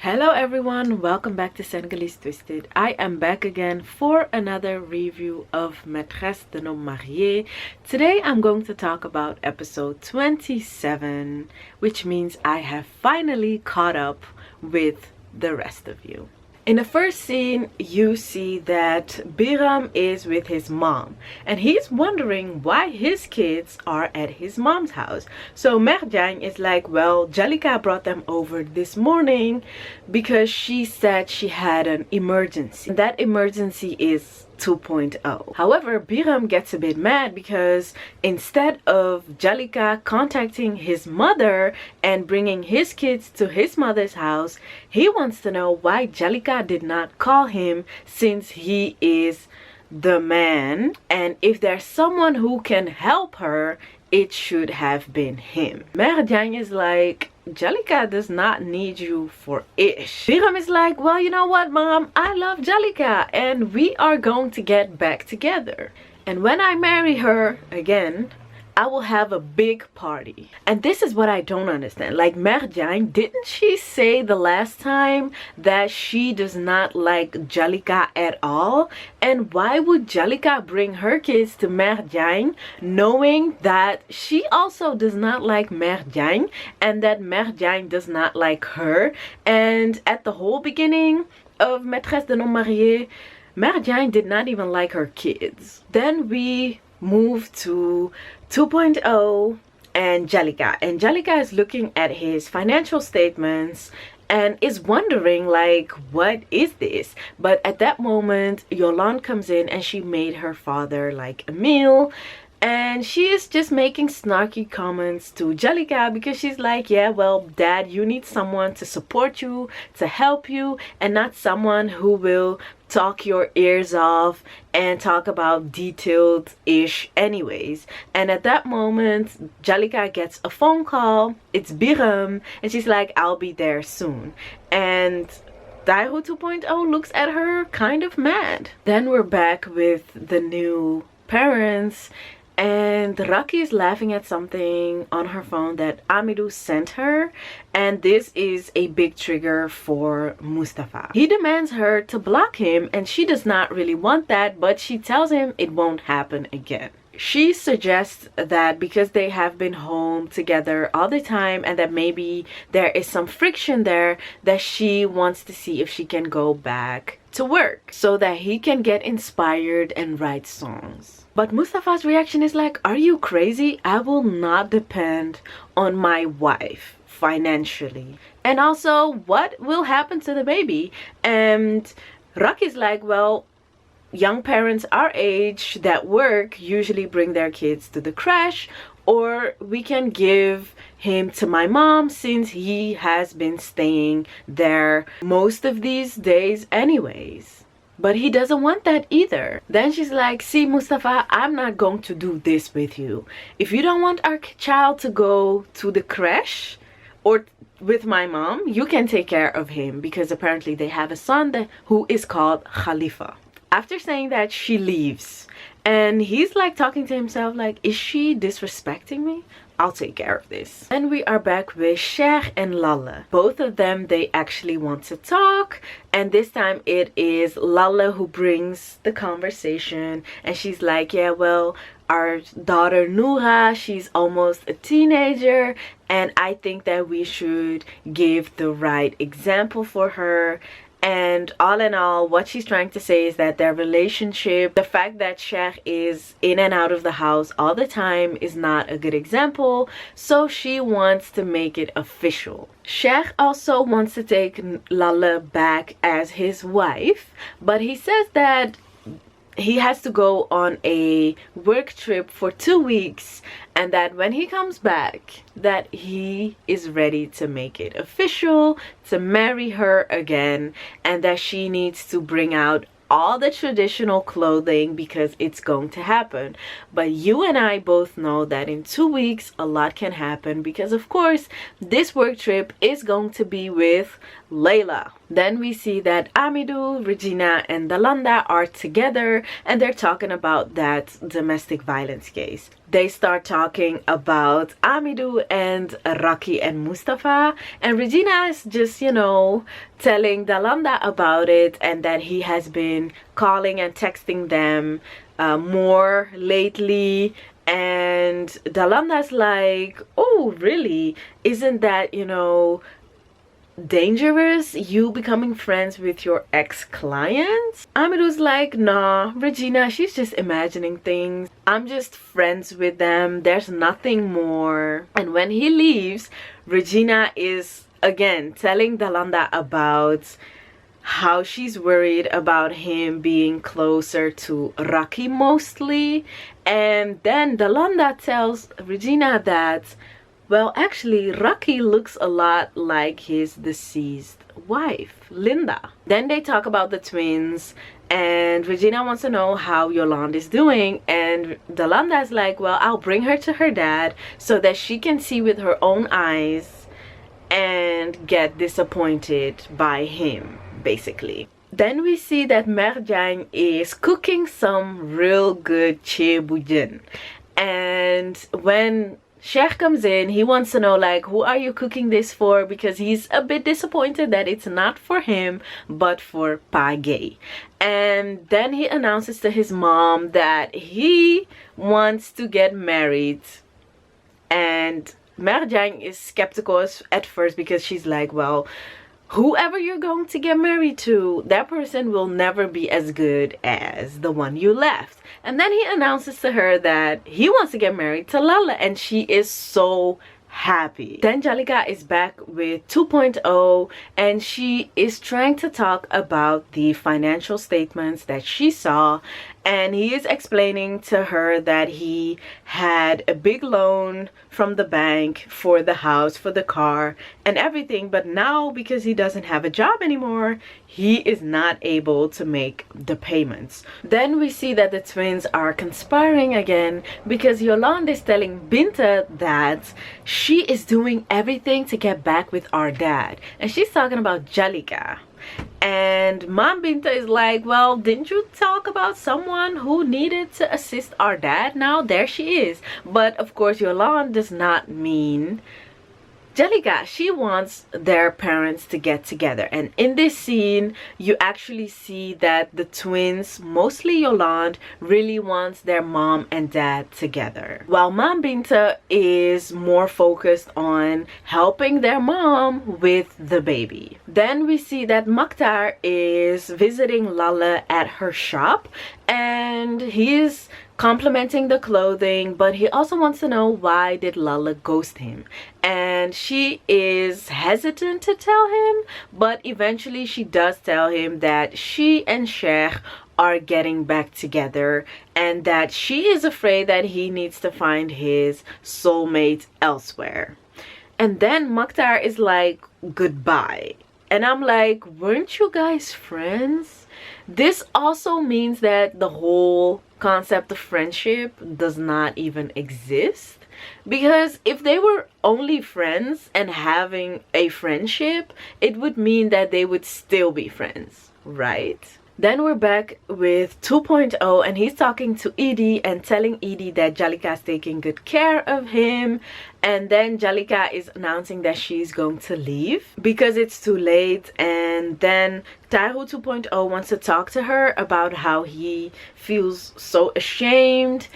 Hello everyone, welcome back to Senegalese Twisted. I am back again for another review of Maîtresse d'un homme marié. Today I'm going to talk about episode 27, which means I have finally caught up with the rest of you. In the first scene, you see that Biram is with his mom and he's wondering why his kids are at his mom's house. So Mère Diagne is like, well, Jalika brought them over this morning because she said she had an emergency. That emergency is 2.0. However, Biram gets a bit mad because instead of Jalika contacting his mother and bringing his kids to his mother's house, he wants to know why Jalika did not call him since he is the man, and if there's someone who can help her, it should have been him. Mère Diagne is like, Jalika does not need you for ish. Biram is like, well, you know what, mom? I love Jalika and we are going to get back together. And when I marry her again, I will have a big party. And this is what I don't understand. Like, Mère Diagne, didn't she say the last time that she does not like Jalika at all? And why would Jalika bring her kids to Mère Diagne knowing that she also does not like Mère Diagne and that Mère Diagne does not like her? And at the whole beginning of Maîtresse d'un homme marié, Mère Diagne did not even like her kids. Then we move to 2.0 and Jalika is looking at his financial statements and is wondering, like, what is this? But at that moment, Yolande comes in and she made her father like a meal. And she is just making snarky comments to Jalika because she's like, yeah, well, dad, you need someone to support you, to help you, and not someone who will talk your ears off and talk about detailed-ish anyways. And at that moment, Jalika gets a phone call. It's Biram, and she's like, I'll be there soon. And Daiho 2.0 looks at her kind of mad. Then we're back with the new parents. And Raki is laughing at something on her phone that Amidou sent her. And this is a big trigger for Mustafa. He demands her to block him and she does not really want that, but she tells him it won't happen again. She suggests that because they have been home together all the time and that maybe there is some friction there, that she wants to see if she can go back to work so that he can get inspired and write songs. But Mustafa's reaction is like, are you crazy? I will not depend on my wife financially. And also, what will happen to the baby? And Raki's like, well, young parents our age that work usually bring their kids to the crash, or we can give him to my mom since he has been staying there most of these days anyways. But he doesn't want that either. Then she's like, see, Mustafa, I'm not going to do this with you. If you don't want our child to go to the crash or with my mom, you can take care of him, because apparently they have a son who is called Khalifa. After saying that, she leaves. And he's like talking to himself like, is she disrespecting me? I'll take care of this. Then we are back with Cher and Lalla. Both of them, they actually want to talk. And this time it is Lalla who brings the conversation. And she's like, yeah, well, our daughter Noura, she's almost a teenager. And I think that we should give the right example for her. And all in all, what she's trying to say is that their relationship, the fact that Cher is in and out of the house all the time, is not a good example. So she wants to make it official. Cher also wants to take Lalla back as his wife, but he says that he has to go on a work trip for 2 weeks, and that when he comes back, that he is ready to make it official, to marry her again, and that she needs to bring out all the traditional clothing because it's going to happen. But you and I both know that in 2 weeks a lot can happen, because of course this work trip is going to be with Layla. Then we see that Amidou, Regina and Dalanda are together and they're talking about that domestic violence case. They start talking about Amidou and Raki and Mustafa, and Regina is just, you know, telling Dalanda about it and that he has been calling and texting them more lately. And Dalanda's like, oh really, isn't that, you know, dangerous, you becoming friends with your ex-clients? Amidou's like, nah, Regina, she's just imagining things. I'm just friends with them. There's nothing more. And when he leaves, Regina is again telling Dalanda about how she's worried about him being closer to Raki mostly. And then Dalanda tells Regina that, well, actually, Raki looks a lot like his deceased wife, Linda. Then they talk about the twins, and Regina wants to know how Yolande is doing, and Dalanda is like, well, I'll bring her to her dad so that she can see with her own eyes and get disappointed by him, basically. Then we see that Mère Diagne is cooking some real good chebujin, and when Sheikh comes in, he wants to know, like, who are you cooking this for? Because he's a bit disappointed that it's not for him but for Pagay. And then he announces to his mom that he wants to get married, and Mère Diagne is skeptical at first because she's like, well, whoever you're going to get married to, that person will never be as good as the one you left. And then he announces to her that he wants to get married to Lala, and she is so happy. Then Jalika is back with 2.0, and she is trying to talk about the financial statements that she saw, and he is explaining to her that he had a big loan from the bank for the house, for the car and everything, but now because he doesn't have a job anymore, he is not able to make the payments. Then we see that the twins are conspiring again because Yolande is telling Binta that she is doing everything to get back with our dad, and she's talking about Jalika. And Mom Binta is like, well, didn't you talk about someone who needed to assist our dad? Now there she is. But of course Yolande does not mean Jalika. She wants their parents to get together, and in this scene you actually see that the twins, mostly Yolande, really wants their mom and dad together, while Mom Binta is more focused on helping their mom with the baby. Then we see that Maktar is visiting Lala at her shop, and he's complimenting the clothing, but he also wants to know why did Lala ghost him, and she is hesitant to tell him, but eventually she does tell him that she and Sheikh are getting back together and that she is afraid that he needs to find his soulmate elsewhere. And then Maktar is like, goodbye. And I'm like, weren't you guys friends? This also means that the whole concept of friendship does not even exist, because if they were only friends and having a friendship, it would mean that they would still be friends, right? Then we're back with 2.0, and he's talking to Edie and telling Edie that Jalika is taking good care of him. And then Jalika is announcing that she's going to leave because it's too late. And then Taihu 2.0 wants to talk to her about how he feels so ashamed.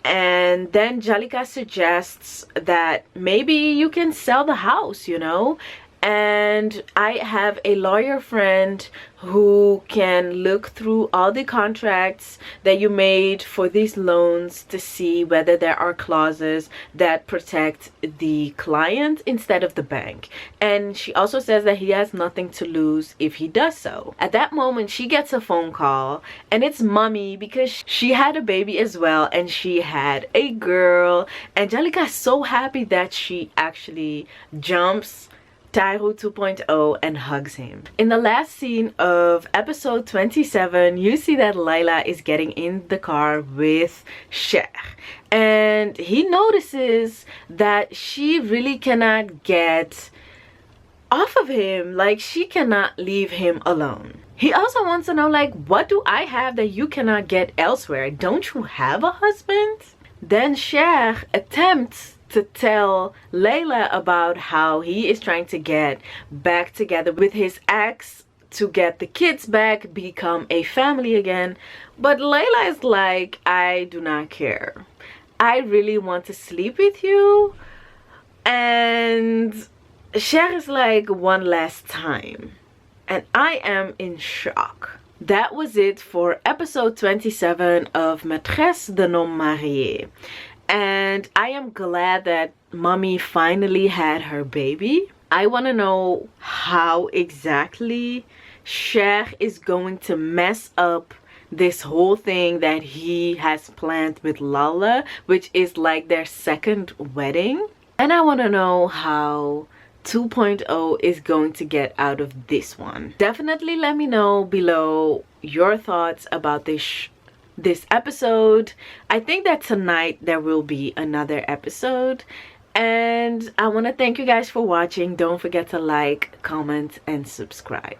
And then Jalika suggests that maybe you can sell the house, you know. And I have a lawyer friend who can look through all the contracts that you made for these loans to see whether there are clauses that protect the client instead of the bank. And she also says that he has nothing to lose if he does so. At that moment, she gets a phone call, and it's Mommy, because she had a baby as well, and she had a girl. And Jalika is so happy that she actually jumps Tyro 2.0 and hugs him. In the last scene of episode 27, you see that Layla is getting in the car with Cher, and he notices that she really cannot get off of him. Like, she cannot leave him alone. He also wants to know, like, what do I have that you cannot get elsewhere? Don't you have a husband? Then Cher attempts to tell Layla about how he is trying to get back together with his ex to get the kids back, become a family again. But Layla is like, I do not care. I really want to sleep with you. And Cher is like, one last time. And I am in shock. That was it for episode 27 of Maîtresse d'un homme marié. And I am glad that mommy finally had her baby. I want to know how exactly Cher is going to mess up this whole thing that he has planned with Lala, which is like their second wedding. And I want to know how 2.0 is going to get out of this one. Definitely let me know below your thoughts about this episode. I think that tonight there will be another episode, and I want to thank you guys for watching. Don't forget to like, comment, and subscribe.